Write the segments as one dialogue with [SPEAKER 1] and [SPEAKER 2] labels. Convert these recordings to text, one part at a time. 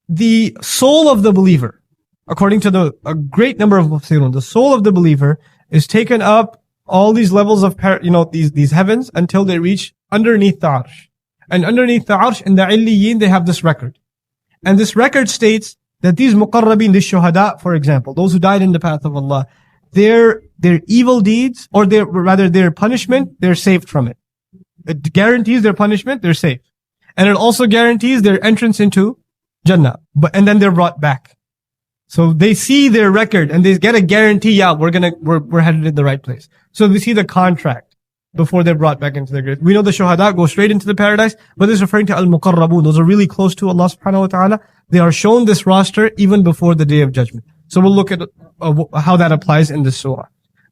[SPEAKER 1] the soul of the believer, according to a great number of mufassirun, the soul of the believer is taken up all these levels of, these heavens until they reach underneath the arsh. And underneath the arsh, in the Illiyin, they have this record. And this record states that these muqarrabin, these shuhada, for example, those who died in the path of Allah, their evil deeds, or their punishment, they're saved from it. It guarantees their punishment, they're safe. And it also guarantees their entrance into Jannah. And then they're brought back. So they see their record and they get a guarantee, yeah, we're headed in the right place. So they see the contract before they're brought back into the grave. We know the shuhada go straight into the paradise, but this is referring to Al-Muqarrabun. Those are really close to Allah subhanahu wa ta'ala. They are shown this roster even before the day of judgment. So we'll look at how that applies in this surah.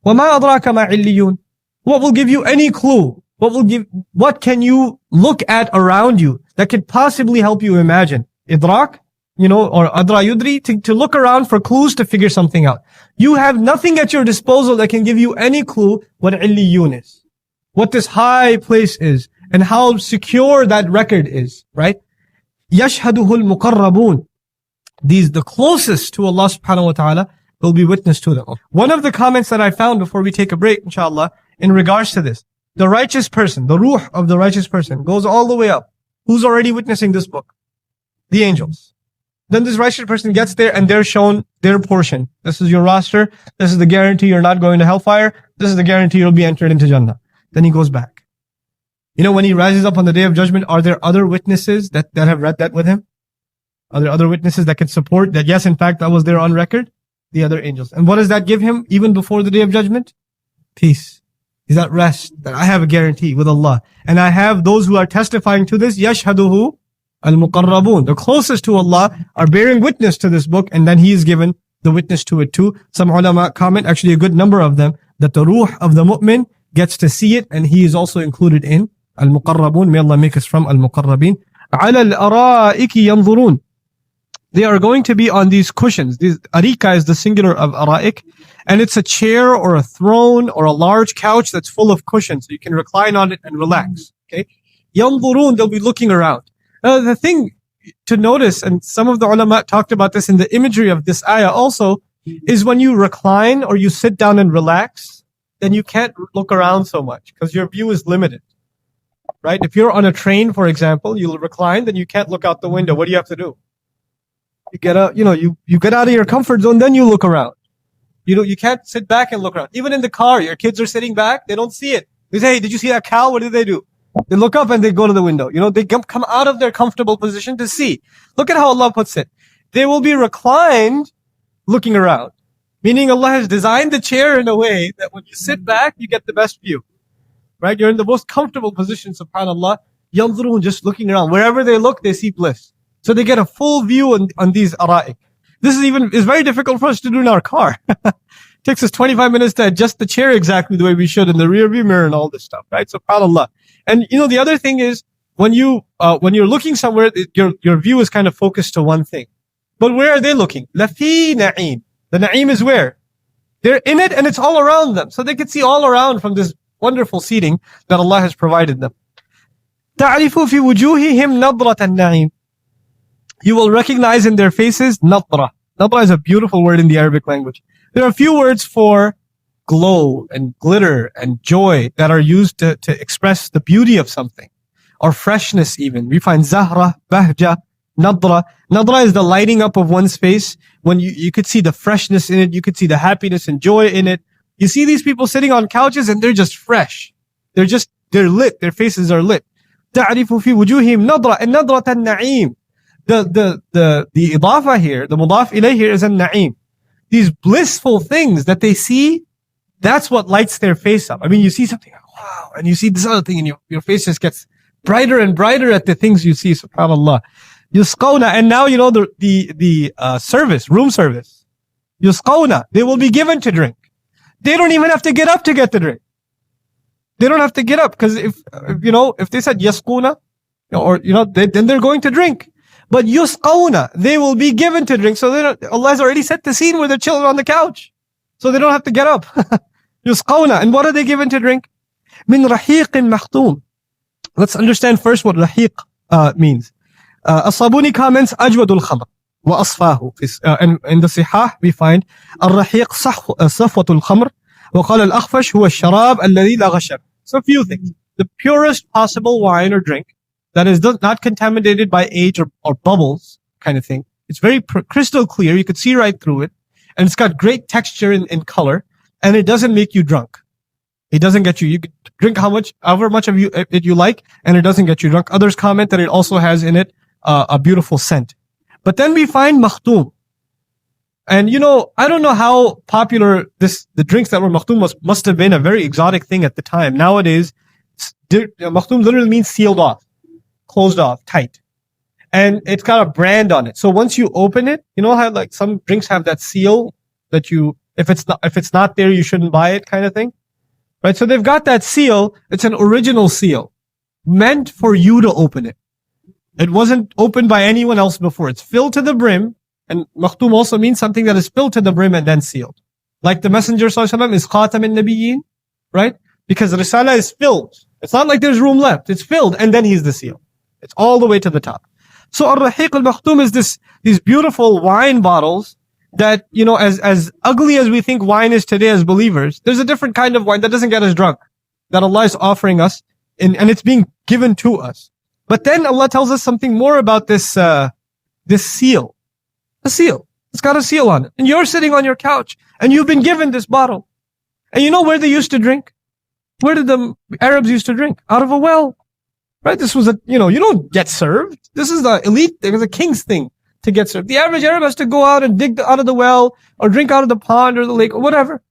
[SPEAKER 1] وَمَا أَدْرَاكَ مَا عِلِّيُّونَ. What will give you any clue? What can you look at around you that could possibly help you imagine? Idrak, or adra yudri, to look around for clues to figure something out. You have nothing at your disposal that can give you any clue what Illiyun is, what this high place is, and how secure that record is, right? Yashhaduhu al-muqarrabun. These, the closest to Allah subhanahu wa ta'ala, will be witness to them. One of the comments that I found before we take a break, inshallah, in regards to this, the righteous person, the ruh of the righteous person, goes all the way up. Who's already witnessing this book? The angels. Then this righteous person gets there and they're shown their portion. This is your roster. This is the guarantee you're not going to hellfire. This is the guarantee you'll be entered into Jannah. Then he goes back. When he rises up on the day of judgment, are there other witnesses that have read that with him? Are there other witnesses that can support that, yes, in fact, that was there on record? The other angels. And what does that give him even before the day of judgment? Peace. Is that rest, that I have a guarantee with Allah. And I have those who are testifying to this, yashhaduhu al-muqarrabun. The closest to Allah are bearing witness to this book, and then he is given the witness to it too. Some ulama comment, actually a good number of them, that the ruh of the mu'min gets to see it, and he is also included in al-muqarrabun. May Allah make us from al-muqarrabin. عَلَى الْأَرَائِكِ يَنْظُرُونَ. They are going to be on these cushions. Arika is the singular of ara'ik, and it's a chair or a throne or a large couch that's full of cushions, so you can recline on it and relax. Okay, yanzurun, they'll be looking around. The thing to notice, and some of the ulama talked about this in the imagery of this ayah also, is when you recline or you sit down and relax, then you can't look around so much because your view is limited. Right? If you're on a train, for example, you'll recline, then you can't look out the window. What do you have to do? You get out, you get out of your comfort zone, then you look around. You can't sit back and look around. Even in the car, your kids are sitting back, they don't see it. They say, hey, did you see that cow? What do? They look up and they go to the window. They come out of their comfortable position to see. Look at how Allah puts it. They will be reclined looking around. Meaning Allah has designed the chair in a way that when you sit back, you get the best view. Right? You're in the most comfortable position, subhanAllah. Yanzurun, just looking around. Wherever they look, they see bliss. So they get a full view on these ara'ik. This is very difficult for us to do in our car. It takes us 25 minutes to adjust the chair exactly the way we should in the rear view mirror and all this stuff, right? SubhanAllah. And the other thing is, when you're looking somewhere, your view is kind of focused to one thing. But where are they looking? Lafi na'im. The na'im is where? They're in it and it's all around them. So they can see all around from this wonderful seating that Allah has provided them. تَعْرِفُ فِي وُجُوهِهِمْ نَضْرَةَ النَّعِيمِ. You will recognize in their faces nadra. Nadra is a beautiful word in the Arabic language. There are a few words for glow and glitter and joy that are used to express the beauty of something, or freshness even. We find zahra, bahja, nadra. Nadra is the lighting up of one's face. When you could see the freshness in it, you could see the happiness and joy in it. You see these people sitting on couches and they're just fresh. They're lit. Their faces are lit. تَعْرِفُ فِي وُجُوهِهِمْ نَضْرَةَ النَّضْرَةَ النَّعِيمِ. The idafa here, the mudaf ilayh here is an-na'im. These blissful things that they see, that's what lights their face up. I mean, you see something, wow, and you see this other thing, and your face just gets brighter and brighter at the things you see, subhanAllah. Yusqawna, and now the service, room service. Yusqawna, they will be given to drink. They don't even have to get up to get the drink. They don't have to get up, because if they said yasquna, then they're going to drink. But yusqawna, they will be given to drink. So Allah has already set the scene where they're chilling on the couch. So they don't have to get up. Yusqawna. And what are they given to drink? Min rahiqin makhtum. Let's understand first what rahiq means. As-Sabuni comments, ajwadul khamr. وأصفاه. And in the Sihah we find الرحيق صفوة الخمر وقال الأخفش هو الشراب الذي لا غشر. So a few things. The purest possible wine or drink that is not contaminated by age or bubbles kind of thing. It's very crystal clear. You could see right through it. And it's got great texture in color. And it doesn't make you drunk. It doesn't get you. You can drink however much of it you like, and it doesn't get you drunk. Others comment that it also has in it a beautiful scent. But then we find makhtoom. And I don't know how popular the drinks that were makhtoom must have been a very exotic thing at the time. Nowadays, makhtoom literally means sealed off, closed off, tight. And it's got a brand on it. So once you open it, you know how like some drinks have that seal that if it's not there, you shouldn't buy it kind of thing. Right? So they've got that seal. It's an original seal meant for you to open it. It wasn't opened by anyone else before. It's filled to the brim. And makhtoom also means something that is filled to the brim and then sealed. Like the Messenger ﷺ is Khatam al-Nabiyyin, right? Because the Risala is filled. It's not like there's room left. It's filled and then he's the seal. It's all the way to the top. So Ar-Rahiq al-Makhtoom is these beautiful wine bottles that, as ugly as we think wine is today as believers, there's a different kind of wine that doesn't get us drunk, that Allah is offering us, and it's being given to us. But then Allah tells us something more about this seal. A seal. It's got a seal on it. And you're sitting on your couch, and you've been given this bottle. And you know where they used to drink? Where did the Arabs used to drink? Out of a well. Right? This was you don't get served. This is the elite, it was a king's thing to get served. The average Arab has to go out and dig out of the well, or drink out of the pond or the lake or whatever.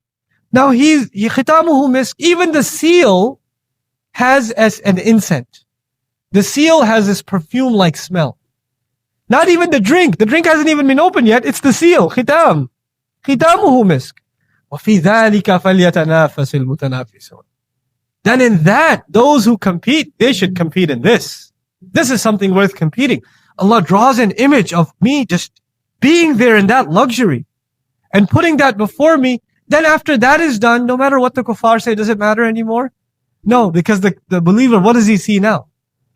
[SPEAKER 1] Now khitamuhu misk, even the seal has as an incense. The seal has this perfume-like smell. Not even the drink. The drink hasn't even been opened yet. It's the seal. Khitam. Khitamuhu misk. وَفِي ذَلِكَ فَلْيَتَنَافَسِ الْمُتَنَافِسُونَ. Then in that, those who compete, they should compete in this. This is something worth competing. Allah draws an image of me just being there in that luxury and putting that before me. Then after that is done, no matter what the kuffar say, does it matter anymore? No, because the believer, what does he see now?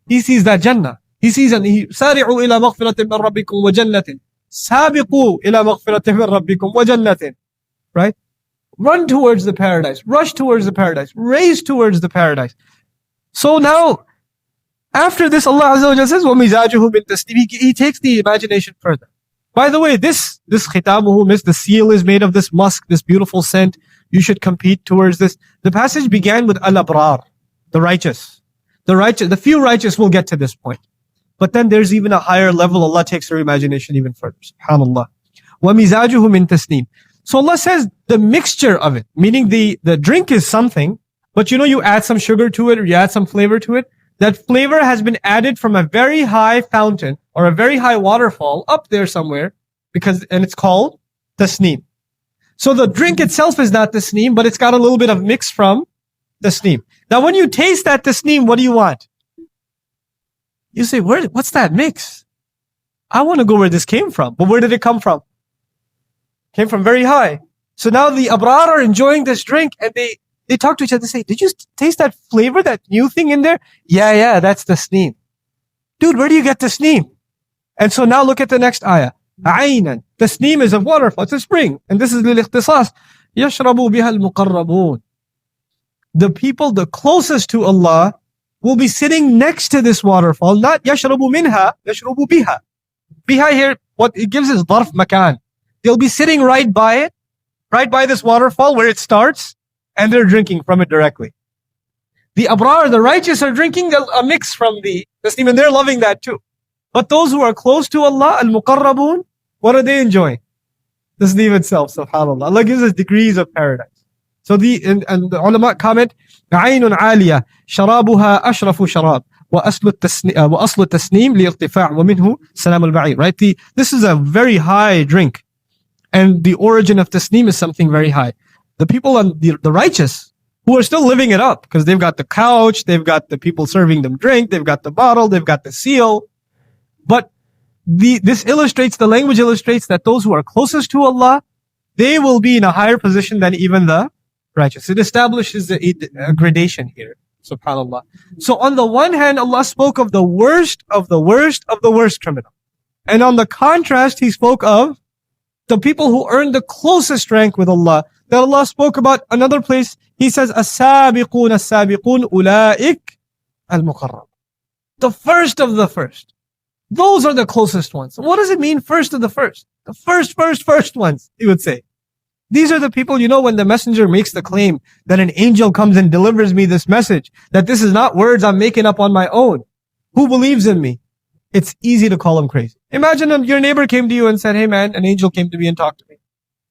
[SPEAKER 1] He sees that Jannah. He sees سَارِعُوا إِلَى مَغْفِرَةٍ مِّن رَبِّكُمْ وَجَنَّةٍ سَابِقُوا إِلَى مَغْفِرَةٍ مِّن رَبِّكُمْ وَجَنَّةٍ. Right? Run towards the paradise. Rush towards the paradise. Race towards the paradise. So now, after this, Allah Azza wa Jalla says, وَمِزَاجُهُ مِن تَسْنِيمٍ. He takes the imagination further. By the way, this khitamuhu, the seal is made of this musk, this beautiful scent. You should compete towards this. The passage began with Al-Abrar, the righteous. The few righteous will get to this point. But then there's even a higher level. Allah takes their imagination even further. SubhanAllah. وَمِزَاجُهُ مِن تَسْنِيمٍ. So Allah says the mixture of it, meaning the drink is something, but you add some sugar to it or you add some flavor to it. That flavor has been added from a very high fountain or a very high waterfall up there somewhere, and it's called tasnim. So the drink itself is not tasnim, but it's got a little bit of mix from tasnim. Now when you taste that tasnim, what do you want? You say, what's that mix? I want to go where this came from. But where did it come from? Came from very high. So now the abrar are enjoying this drink and they talk to each other and say, did you taste that flavor, that new thing in there? Yeah, that's tasneem. Dude, where do you get tasneem? And so now look at the next ayah. Aynan. Tasneem is a waterfall, it's a spring. And this is lil-ikhtisas. Yashrabu biha al-Muqarrabun. The people the closest to Allah will be sitting next to this waterfall. Not yashrabu minha, yashrabu biha. Biha here, what it gives is dharf makan. They'll be sitting right by it, right by this waterfall where it starts, and they're drinking from it directly. The abrar, the righteous, are drinking a mix from the tasneem, and they're loving that too. But those who are close to Allah, al-Muqarrabun, what are they enjoying? Tasneem itself, subhanAllah. Allah gives us degrees of paradise. So and the ulama comment, عَيْنٌ عَالِيَةٌ شَرَابُهَا أَشْرَفُ شَرَابٌ وَأَصْلُ التَّسْنِيمِ لِيَرْتِفَاعُ وَمِنْهُ سَلَامُ الْبَعِيرِ. Right? This is a very high drink. And the origin of tasneem is something very high. The people on the righteous who are still living it up because they've got the couch, they've got the people serving them drink, they've got the bottle, they've got the seal. But the language illustrates that those who are closest to Allah, they will be in a higher position than even the righteous. It establishes a gradation here, subhanAllah. So on the one hand, Allah spoke of the worst of the worst of the worst criminal. And on the contrast, he spoke of the people who earned the closest rank with Allah. That Allah spoke about another place. He says, "As-sabiqun as-sabiqun ulaik al-muqarrabun." The first of the first. Those are the closest ones. What does it mean, first of the first? The first ones, he would say. These are the people, when the messenger makes the claim that an angel comes and delivers me this message, that this is not words I'm making up on my own. Who believes in me? It's easy to call him crazy. Imagine your neighbor came to you and said, "Hey man, an angel came to me and talked to me.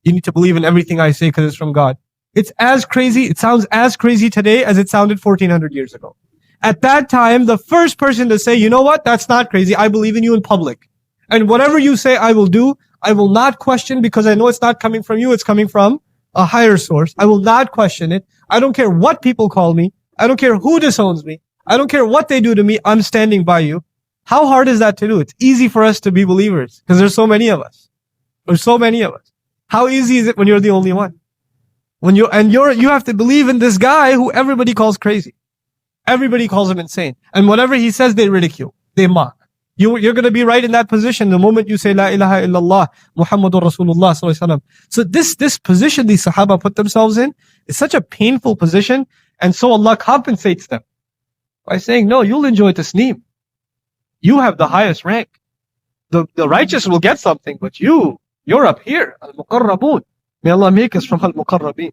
[SPEAKER 1] You need to believe in everything I say because it's from God." It's as crazy, it sounds as crazy today as it sounded 1400 years ago. At that time, the first person to say, "You know what? That's not crazy. I believe in you in public. And whatever you say, I will do. I will not question because I know it's not coming from you. It's coming from a higher source. I will not question it. I don't care what people call me. I don't care who disowns me. I don't care what they do to me. I'm standing by you." How hard is that to do? It's easy for us to be believers because there's so many of us. There's so many of us. How easy is it when you're the only one? You have to believe in this guy who everybody calls crazy. Everybody calls him insane. And whatever he says, they ridicule. They mock. You're going to be right in that position the moment you say, "La ilaha illallah, Muhammadur Rasulullah sallallahu alaihi wasallam." So this position these Sahaba put themselves in is such a painful position. And so Allah compensates them by saying, "No, you'll enjoy tasneem. You have the highest rank. The righteous will get something, but you're up here. Al-Muqarrabun. May Allah make us from Al-Muqarrabin."